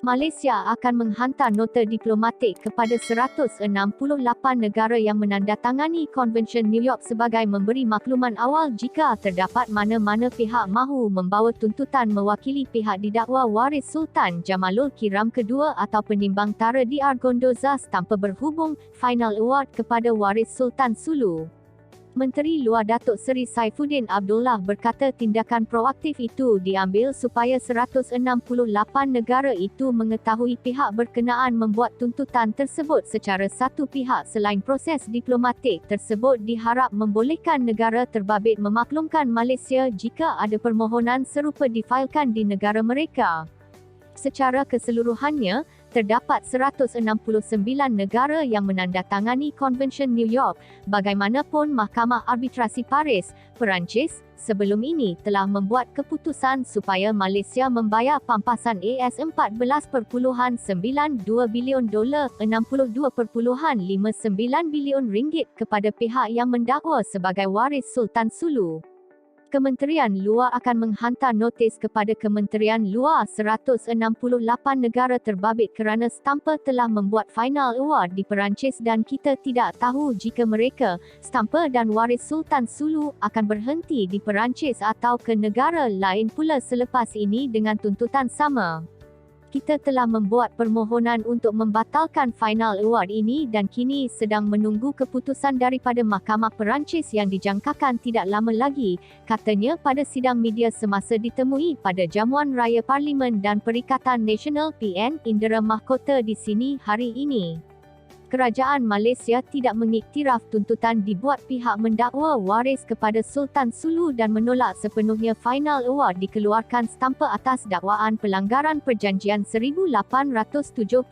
Malaysia akan menghantar nota diplomatik kepada 168 negara yang menandatangani Konvensyen New York sebagai memberi makluman awal jika terdapat mana-mana pihak mahu membawa tuntutan mewakili pihak didakwa waris Sultan Jamalul Kiram kedua atau penimbang tara DR Gondozas tanpa berhubung final award kepada waris Sultan Sulu. Menteri Luar Datuk Seri Saifuddin Abdullah berkata tindakan proaktif itu diambil supaya 168 negara itu mengetahui pihak berkenaan membuat tuntutan tersebut secara satu pihak selain proses diplomatik tersebut diharap membolehkan negara terbabit memaklumkan Malaysia jika ada permohonan serupa difailkan di negara mereka. Secara keseluruhannya, terdapat 169 negara yang menandatangani Konvensyen New York. Bagaimanapun Mahkamah Arbitrasi Paris, Perancis, sebelum ini telah membuat keputusan supaya Malaysia membayar pampasan $14.92 bilion $62.59 bilion kepada pihak yang mendakwa sebagai waris Sultan Sulu. Kementerian Luar akan menghantar notis kepada Kementerian Luar 168 negara terbabit kerana stamper telah membuat final award di Perancis dan kita tidak tahu jika mereka, stamper dan waris Sultan Sulu, akan berhenti di Perancis atau ke negara lain pula selepas ini dengan tuntutan sama. Kita telah membuat permohonan untuk membatalkan final award ini dan kini sedang menunggu keputusan daripada Mahkamah Perancis yang dijangkakan tidak lama lagi, katanya pada sidang media semasa ditemui pada Jamuan Raya Parlimen dan Perikatan Nasional PN Indera Mahkota di sini hari ini. Kerajaan Malaysia tidak mengiktiraf tuntutan dibuat pihak mendakwa waris kepada Sultan Sulu dan menolak sepenuhnya final award dikeluarkan stamper atas dakwaan pelanggaran perjanjian 1878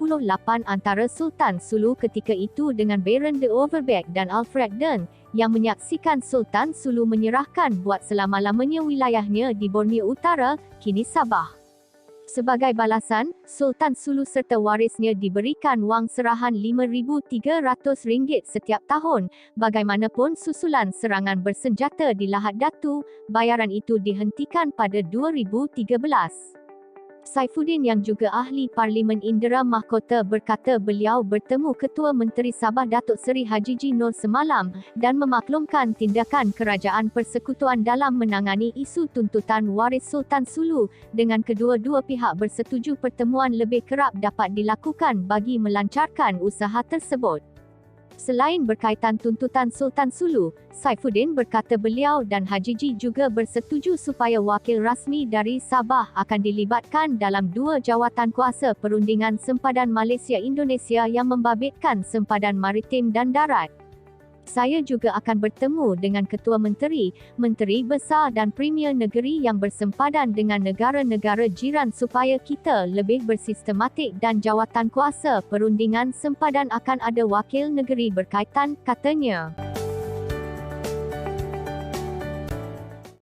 antara Sultan Sulu ketika itu dengan Baron de Overbeck dan Alfred Dern, yang menyaksikan Sultan Sulu menyerahkan buat selama-lamanya wilayahnya di Borneo Utara, kini Sabah. Sebagai balasan, Sultan Sulu serta warisnya diberikan wang serahan RM5,300 setiap tahun. Bagaimanapun susulan serangan bersenjata di Lahad Datu, bayaran itu dihentikan pada 2013. Saifuddin yang juga ahli Parlimen Indera Mahkota berkata beliau bertemu Ketua Menteri Sabah Datuk Seri Hajiji Nur semalam dan memaklumkan tindakan Kerajaan Persekutuan dalam menangani isu tuntutan waris Sultan Sulu, dengan kedua-dua pihak bersetuju pertemuan lebih kerap dapat dilakukan bagi melancarkan usaha tersebut. Selain berkaitan tuntutan Sultan Sulu, Saifuddin berkata beliau dan Hajiji juga bersetuju supaya wakil rasmi dari Sabah akan dilibatkan dalam dua jawatan kuasa perundingan sempadan Malaysia-Indonesia yang membabitkan sempadan maritim dan darat. Saya juga akan bertemu dengan Ketua Menteri, Menteri Besar dan Premier Negeri yang bersempadan dengan negara-negara jiran supaya kita lebih bersistematik dan jawatan kuasa perundingan sempadan akan ada wakil negeri berkaitan, katanya.